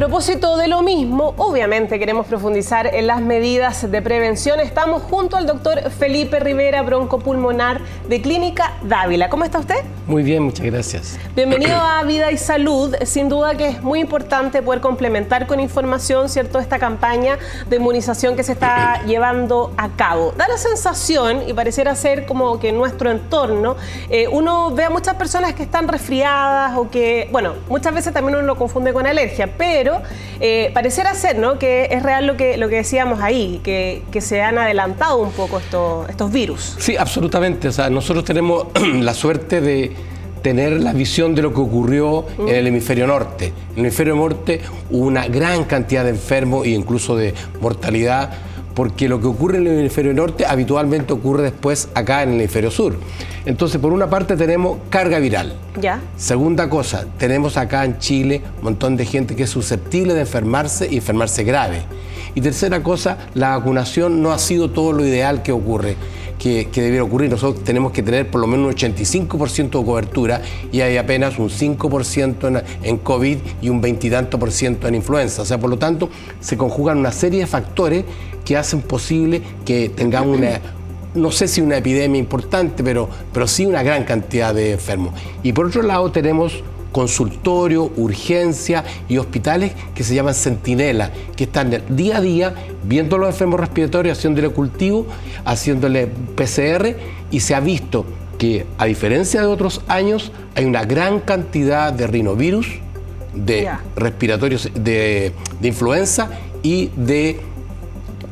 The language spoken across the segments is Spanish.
propósito de lo mismo, obviamente queremos profundizar en las medidas de prevención. Estamos junto al doctor Felipe Rivera, broncopulmonar de Clínica Dávila. ¿Cómo está usted? Muy bien, muchas gracias. Bienvenido a Vida y Salud. Sin duda que es muy importante poder complementar con información, ¿cierto?, esta campaña de inmunización que se está llevando a cabo. Da la sensación, y pareciera ser como que en nuestro entorno, uno ve a muchas personas que están resfriadas o que, bueno, muchas veces también uno lo confunde con alergia, pero pareciera ser, ¿no?, que es real lo que decíamos ahí, que se han adelantado un poco estos virus. Sí, absolutamente. O sea, nosotros tenemos la suerte de tener la visión de lo que ocurrió en el hemisferio norte. En el hemisferio norte hubo una gran cantidad de enfermos e incluso de mortalidad, porque lo que ocurre en el hemisferio norte habitualmente ocurre después acá en el hemisferio sur. Entonces, por una parte tenemos carga viral. ¿Ya? Segunda cosa, tenemos acá en Chile un montón de gente que es susceptible de enfermarse y enfermarse grave. Y tercera cosa, la vacunación no ha sido todo lo ideal que ocurre, que debiera ocurrir. Nosotros tenemos que tener por lo menos un 85% de cobertura y hay apenas un 5% en COVID y un 20 y tanto por ciento en influenza. O sea, por lo tanto, se conjugan una serie de factores que hacen posible que tengamos una, no sé si una epidemia importante, pero sí una gran cantidad de enfermos. Y por otro lado tenemos consultorio, urgencia y hospitales que se llaman centinela, que están día a día viendo a los enfermos respiratorios, haciéndole cultivo, haciéndole PCR, y se ha visto que, a diferencia de otros años, hay una gran cantidad de rinovirus, de respiratorios, de influenza y de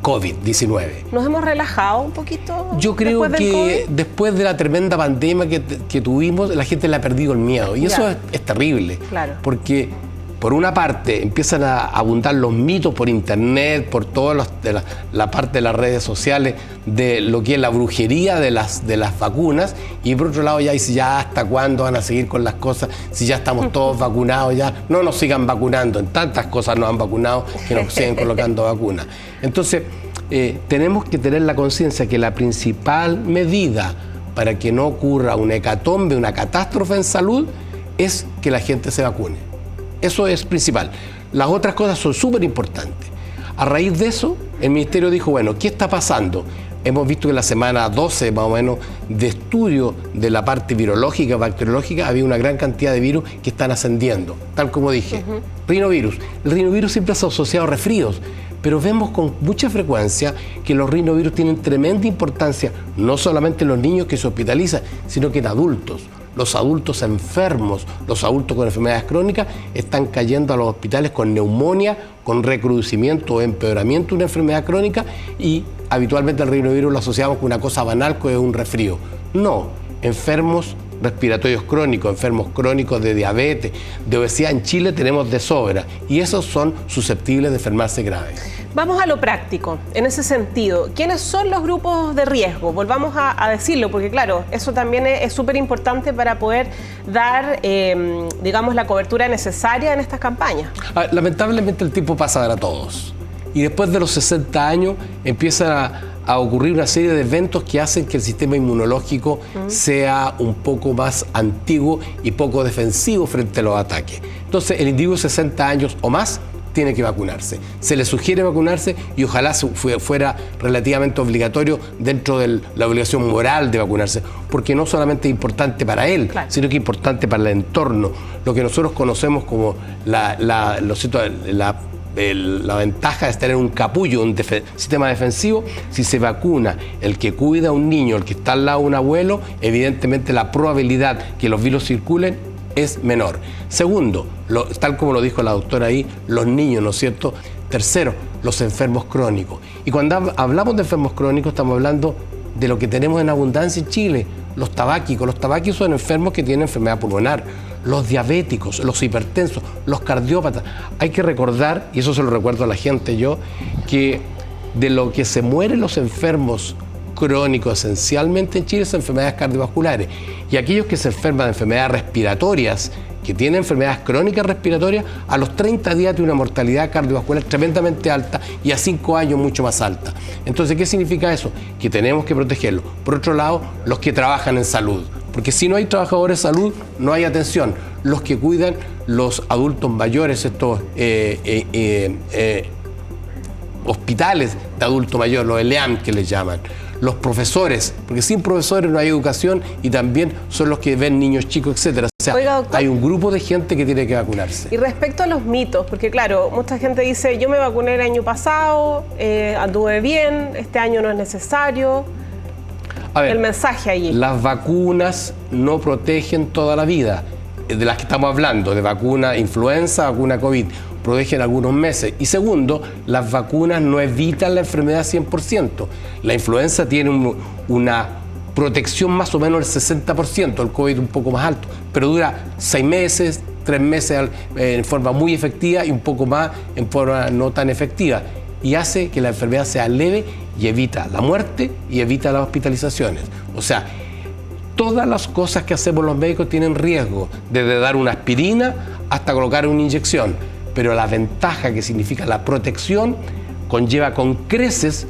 COVID-19. ¿Nos hemos relajado un poquito? Yo creo que después de la tremenda pandemia que tuvimos, la gente le ha perdido el miedo. Y eso es terrible. Claro. Porque, por una parte, empiezan a abundar los mitos por internet, por toda la parte de las redes sociales, de lo que es la brujería de las vacunas. Y por otro lado, ya dice, ya hasta cuándo van a seguir con las cosas, si ya estamos todos vacunados, ya no nos sigan vacunando. En tantas cosas nos han vacunado que nos siguen colocando vacunas. Entonces, tenemos que tener la conciencia que la principal medida para que no ocurra una hecatombe, una catástrofe en salud, es que la gente se vacune. Eso es principal. Las otras cosas son súper importantes. A raíz de eso, el Ministerio dijo, bueno, ¿qué está pasando? Hemos visto que en la semana 12, más o menos, de estudio de la parte virológica, bacteriológica, había una gran cantidad de virus que están ascendiendo, tal como dije. Rinovirus. El rinovirus siempre se ha asociado a resfríos, pero vemos con mucha frecuencia que los rinovirus tienen tremenda importancia, no solamente en los niños que se hospitalizan, sino que en adultos. Los adultos enfermos, los adultos con enfermedades crónicas, están cayendo a los hospitales con neumonía, con recrudecimiento o empeoramiento de una enfermedad crónica, y habitualmente el rinovirus lo asociamos con una cosa banal, que es un resfrío. No, enfermos respiratorios crónicos, enfermos crónicos de diabetes, de obesidad, en Chile tenemos de sobra, y esos son susceptibles de enfermarse grave. Vamos a lo práctico, en ese sentido. ¿Quiénes son los grupos de riesgo? Volvamos a decirlo, porque claro, eso también es súper importante para poder dar, digamos, la cobertura necesaria en estas campañas. Lamentablemente el tiempo pasa para todos. Y después de los 60 años empieza a ocurrir una serie de eventos que hacen que el sistema inmunológico sea un poco más antiguo y poco defensivo frente a los ataques. Entonces, el individuo de 60 años o más tiene que vacunarse. Se le sugiere vacunarse y ojalá fuera relativamente obligatorio dentro de la obligación moral de vacunarse, porque no solamente es importante para él, sino que es importante para el entorno. Lo que nosotros conocemos como la ventaja es tener un capullo, un sistema defensivo. Si se vacuna el que cuida a un niño, el que está al lado de un abuelo, evidentemente la probabilidad que los virus circulen es menor. Segundo, tal como lo dijo la doctora ahí, los niños, ¿no es cierto? Tercero, los enfermos crónicos. Y cuando hablamos de enfermos crónicos, estamos hablando de lo que tenemos en abundancia en Chile, los tabáquicos. Los tabáquicos son enfermos que tienen enfermedad pulmonar. Los diabéticos, los hipertensos, los cardiópatas. Hay que recordar, y eso se lo recuerdo a la gente yo, que de lo que se mueren los enfermos crónicos esencialmente en Chile son enfermedades cardiovasculares. Y aquellos que se enferman de enfermedades respiratorias, que tienen enfermedades crónicas respiratorias, a los 30 días tiene una mortalidad cardiovascular tremendamente alta y a 5 años mucho más alta. Entonces, ¿qué significa eso? Que tenemos que protegerlos. Por otro lado, los que trabajan en salud. Porque si no hay trabajadores de salud, no hay atención. los que cuidan los adultos mayores, estos hospitales de adulto mayor, los ELEAM que les llaman, los profesores, porque sin profesores no hay educación y también son los que ven niños chicos, etcétera. O sea, oiga, doctor, hay un grupo de gente que tiene que vacunarse. Y respecto a los mitos, porque claro, mucha gente dice, yo me vacuné el año pasado, anduve bien, este año no es necesario. A ver, el mensaje allí. Las vacunas no protegen toda la vida, de las que estamos hablando, de vacuna influenza, vacuna COVID, protegen algunos meses. Y segundo, las vacunas no evitan la enfermedad 100%. La influenza tiene una protección más o menos del 60%, el COVID un poco más alto, pero dura 6 meses, 3 meses en forma muy efectiva y un poco más en forma no tan efectiva. Y hace que la enfermedad sea leve y evita la muerte y evita las hospitalizaciones. O sea, todas las cosas que hacemos los médicos tienen riesgo, desde dar una aspirina hasta colocar una inyección. Pero la ventaja que significa la protección conlleva con creces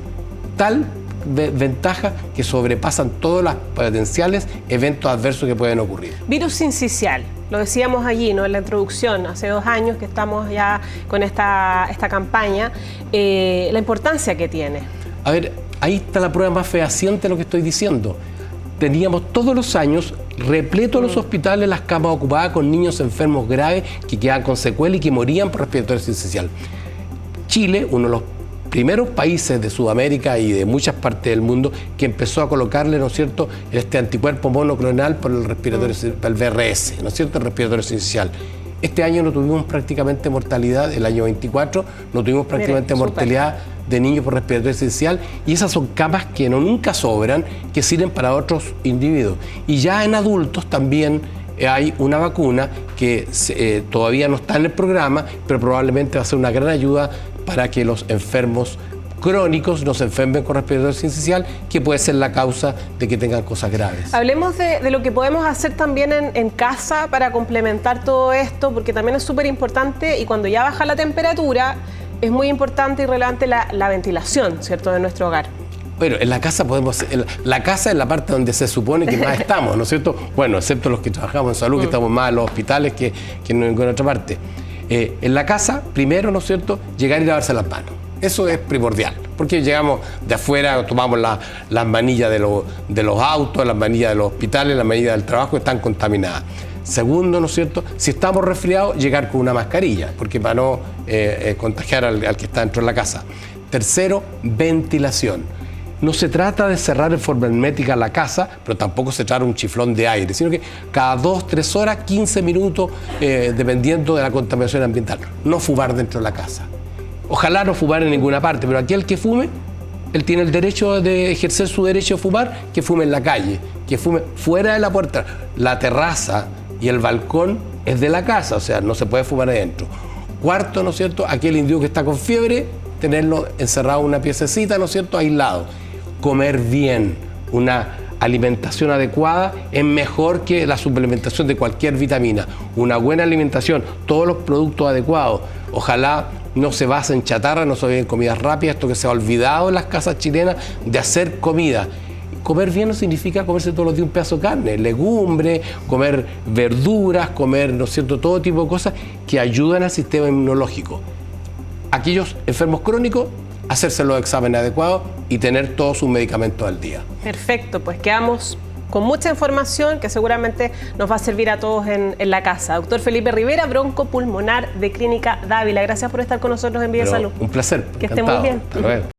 tal ventaja que sobrepasan todos los potenciales eventos adversos que pueden ocurrir. Virus sincicial, lo decíamos allí, ¿no?, en la introducción, hace 2 años que estamos ya con esta campaña, la importancia que tiene. A ver, ahí está la prueba más fehaciente de lo que estoy diciendo. Teníamos todos los años repletos los hospitales, las camas ocupadas con niños enfermos graves que quedaban con secuelas y que morían por respiratorio sincicial. Chile, uno de los primeros países de Sudamérica y de muchas partes del mundo que empezó a colocarle, ¿no es cierto?, este anticuerpo monoclonal por el respiratorio, el VRS, ¿no es cierto?, el respiratorio sincicial. Este año no tuvimos prácticamente mortalidad, el año 24 no tuvimos prácticamente mortalidad de niños por respiratorio sincicial, y esas son camas que nunca sobran, que sirven para otros individuos. Y ya en adultos también hay una vacuna que todavía no está en el programa, pero probablemente va a ser una gran ayuda para que los enfermos crónicos no se enfermen con respiratorio sincicial, que puede ser la causa de que tengan cosas graves. Hablemos de lo que podemos hacer también en casa para complementar todo esto, porque también es súper importante, y cuando ya baja la temperatura, es muy importante y relevante la ventilación, ¿cierto?, de nuestro hogar. Bueno, en la casa la casa es la parte donde se supone que más estamos, ¿no es cierto? Bueno, excepto los que trabajamos en salud, que estamos más en los hospitales que en otra parte. En la casa, primero, ¿no es cierto?, llegar y lavarse las manos. Eso es primordial, porque llegamos de afuera, tomamos las manillas de los autos, las manillas de los hospitales, las manillas del trabajo, están contaminadas. Segundo, ¿no es cierto?, si estamos resfriados, llegar con una mascarilla, porque para no contagiar al que está dentro de la casa. Tercero, ventilación. No se trata de cerrar en forma hermética la casa, pero tampoco se trata de un chiflón de aire, sino que cada 2, 3 horas, 15 minutos, dependiendo de la contaminación ambiental. No fumar dentro de la casa. Ojalá no fumar en ninguna parte, pero aquel que fume, él tiene el derecho de ejercer su derecho de fumar, que fume en la calle, que fume fuera de la puerta. La terraza y el balcón es de la casa, o sea, no se puede fumar adentro. Cuarto, ¿no es cierto?, aquel individuo que está con fiebre, tenerlo encerrado en una piececita, ¿no es cierto?, aislado. Comer bien, una alimentación adecuada es mejor que la suplementación de cualquier vitamina. Una buena alimentación, todos los productos adecuados. Ojalá no se base en chatarra, no se base en comidas rápidas, esto que se ha olvidado en las casas chilenas de hacer comida. Comer bien no significa comerse todos los días un pedazo de carne, legumbres, comer verduras, comer, ¿no es cierto?, todo tipo de cosas que ayudan al sistema inmunológico. Aquellos enfermos crónicos, hacerse los exámenes adecuados y tener todos sus medicamentos al día. Perfecto, pues quedamos con mucha información que seguramente nos va a servir a todos en la casa. Doctor Felipe Rivera, broncopulmonar de Clínica Dávila. Gracias por estar con nosotros en Vida Salud. Un placer. Que esté muy bien. Hasta luego.